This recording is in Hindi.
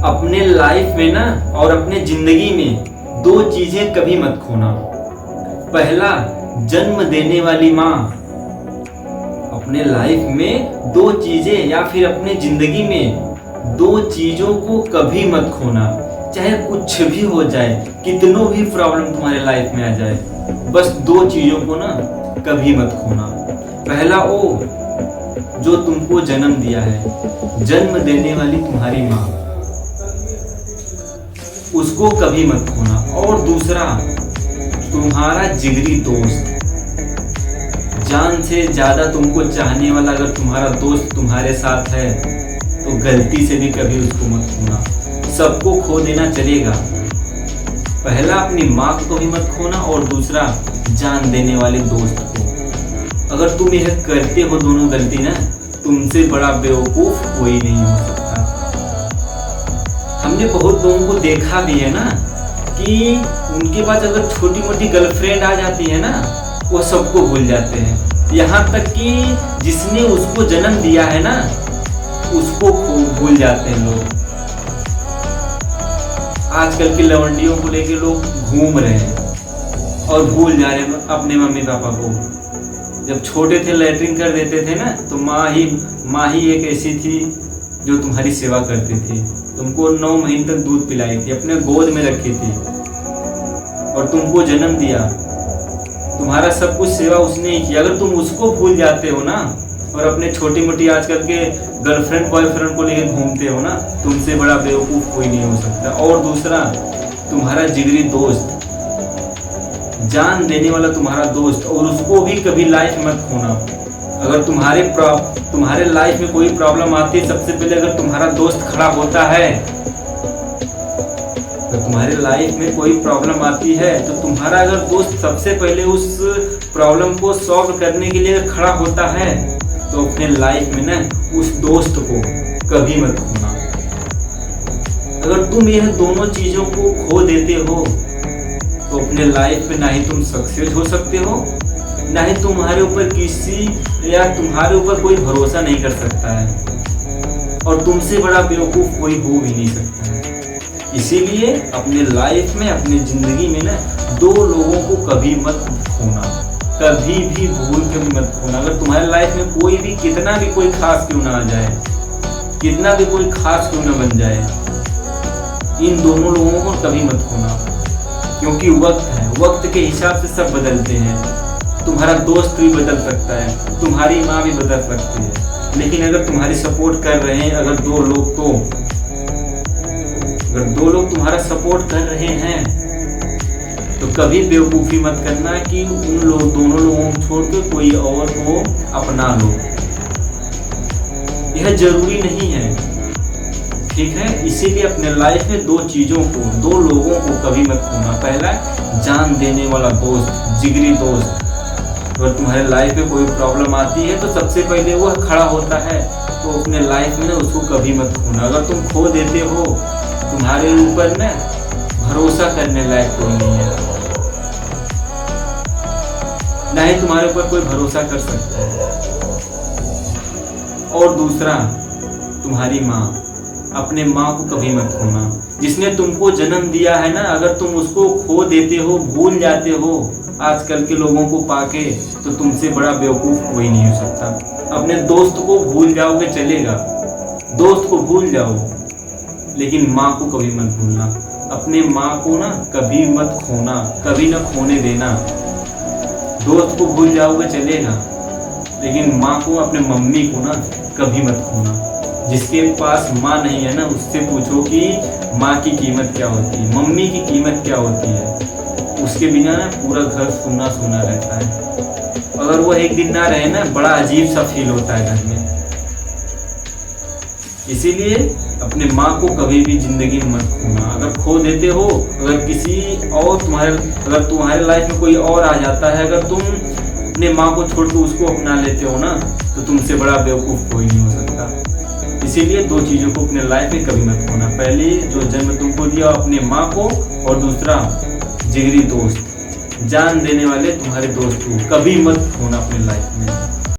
अपने लाइफ में ना और अपने जिंदगी में दो चीजें कभी मत खोना। पहला, जन्म देने वाली माँ। अपने लाइफ में दो चीजें या फिर अपने जिंदगी में दो चीजों को कभी मत खोना। चाहे कुछ भी हो जाए, कितनों भी प्रॉब्लम तुम्हारे लाइफ में आ जाए, बस दो चीजों को ना कभी मत खोना। पहला, वो जो तुमको जन्म दिया है, जन्म देने वाली तुम्हारी माँ, उसको कभी मत खोना। और दूसरा, तुम्हारा जिगरी दोस्त, जान से ज्यादा तुमको चाहने वाला अगर तुम्हारा दोस्त तुम्हारे साथ है तो गलती से भी कभी उसको मत खोना। सबको खो देना चलेगा, पहला अपनी माँ को कभी मत खोना और दूसरा जान देने वाले दोस्त को। अगर तुम यह करते हो दोनों गलती ना, तुमसे बड़ा बेवकूफ कोई नहीं हो सकता। हमने बहुत लोगों को देखा भी है ना कि उनके पास अगर छोटी मोटी गर्लफ्रेंड आ जाती है ना, वो सबको भूल जाते हैं। यहाँ तक कि जिसने उसको जन्म दिया है ना, उसको भूल जाते हैं लोग। आजकल की लवंडियों को लेके लोग घूम रहे हैं और भूल जा रहे हैं अपने मम्मी पापा को। जब छोटे थे लैट्रिन कर देते थे ना, तो माँ ही एक ऐसी थी जो तुम्हारी सेवा करती थी, तुमको 9 महीने तक दूध पिलाई थी, अपने गोद में रखी थी और तुमको जन्म दिया। तुम्हारा सब कुछ सेवा उसने ही किया। अगर तुम उसको भूल जाते हो ना और अपने छोटी मोटी आजकल के गर्लफ्रेंड बॉयफ्रेंड को लेकर घूमते हो ना, तुमसे बड़ा बेवकूफ कोई नहीं हो सकता। और दूसरा, तुम्हारा जिगरी दोस्त, जान देने वाला तुम्हारा दोस्त, और उसको भी कभी लाइफ में मत खोना। अगर तुम्हारे लाइफ में कोई प्रॉब्लम आती है, सबसे पहले अगर तुम्हारा दोस्त खड़ा होता है, तो तुम्हारे लाइफ में कोई प्रॉब्लम आती है तो तुम्हारा अगर दोस्त सबसे पहले उस प्रॉब्लम को सॉल्व करने के लिए खड़ा होता है, तो अपने लाइफ में ना उस दोस्त को कभी मत खोना। अगर तुम यह दोनों चीजों को खो देते हो तो अपने लाइफ में ना ही तुम सक्सेस हो सकते हो, ना ही तुम्हारे ऊपर तुम्हारे ऊपर कोई भरोसा नहीं कर सकता है, और तुमसे बड़ा बेवकूफ कोई हो भी नहीं सकता है। इसीलिए अपने लाइफ में, अपनी जिंदगी में ना दो लोगों को कभी मत खोना, कभी भी भूल के भी मत खोना। अगर तुम्हारे लाइफ में कोई भी कितना भी कोई खास क्यों ना आ जाए, कितना भी कोई खास क्यों ना बन जाए, इन दोनों लोगों को कभी मत खोना। क्योंकि वक्त है, वक्त के हिसाब से सब बदलते हैं। तुम्हारा दोस्त भी बदल सकता है, तुम्हारी माँ भी बदल सकती है, लेकिन अगर तुम्हारी सपोर्ट कर रहे हैं, अगर दो लोग तुम्हारा सपोर्ट कर रहे हैं, तो कभी बेवकूफ़ी मत करना कि दोनों लोगों को छोड़ के कोई और को अपना लो। यह जरूरी नहीं है, ठीक है। इसीलिए अपने लाइफ में दो चीजों को, दो लोगों को कभी मत खोना। पहला, जान देने वाला दोस्त, जिगरी दोस्त। अगर तुम्हारे लाइफ में कोई प्रॉब्लम आती है तो सबसे पहले वह खड़ा होता है, तो अपने लाइफ में ना उसको कभी मत खोना। अगर तुम खो देते हो, तुम्हारे ऊपर ना भरोसा करने लायक कोई नहीं है, ना ही तुम्हारे ऊपर कोई भरोसा कर सकता है। और दूसरा, तुम्हारी माँ, अपने माँ को कभी मत खोना। जिसने तुमको जन्म दिया है ना, अगर तुम उसको खो देते हो, भूल जाते हो आजकल के लोगों को पाके, तो तुमसे बड़ा बेवकूफ कोई नहीं हो सकता। अपने दोस्त को भूल जाओगे चलेगा, दोस्त को भूल जाओ, लेकिन माँ को कभी मत भूलना। अपने माँ को ना कभी मत खोना, कभी ना खोने देना। दोस्त को भूल जाओगे चलेगा, लेकिन माँ को, अपने मम्मी को ना कभी मत खोना। जिसके पास माँ नहीं है ना, उससे पूछो कि माँ की कीमत क्या होती है, मम्मी की कीमत क्या होती है। उसके बिना ना पूरा घर सूना सूना रहता है। अगर वो एक दिन ना रहे ना, बड़ा अजीब सा फील होता है घर में। इसीलिए अपने माँ को कभी भी जिंदगी में मत खोना। अगर खो देते हो, अगर तुम्हारे लाइफ में कोई और आ जाता है, अगर तुम अपने माँ को छोड़ के उसको अपना लेते हो ना, तो तुमसे बड़ा बेवकूफ कोई नहीं हो सकता। इसीलिए दो चीजों को अपने लाइफ में कभी मत खोना। पहली, जो जन्म तुमको दिया अपने माँ को, और दूसरा, जिगरी दोस्त, जान देने वाले तुम्हारे दोस्त को कभी मत खोना अपने लाइफ में।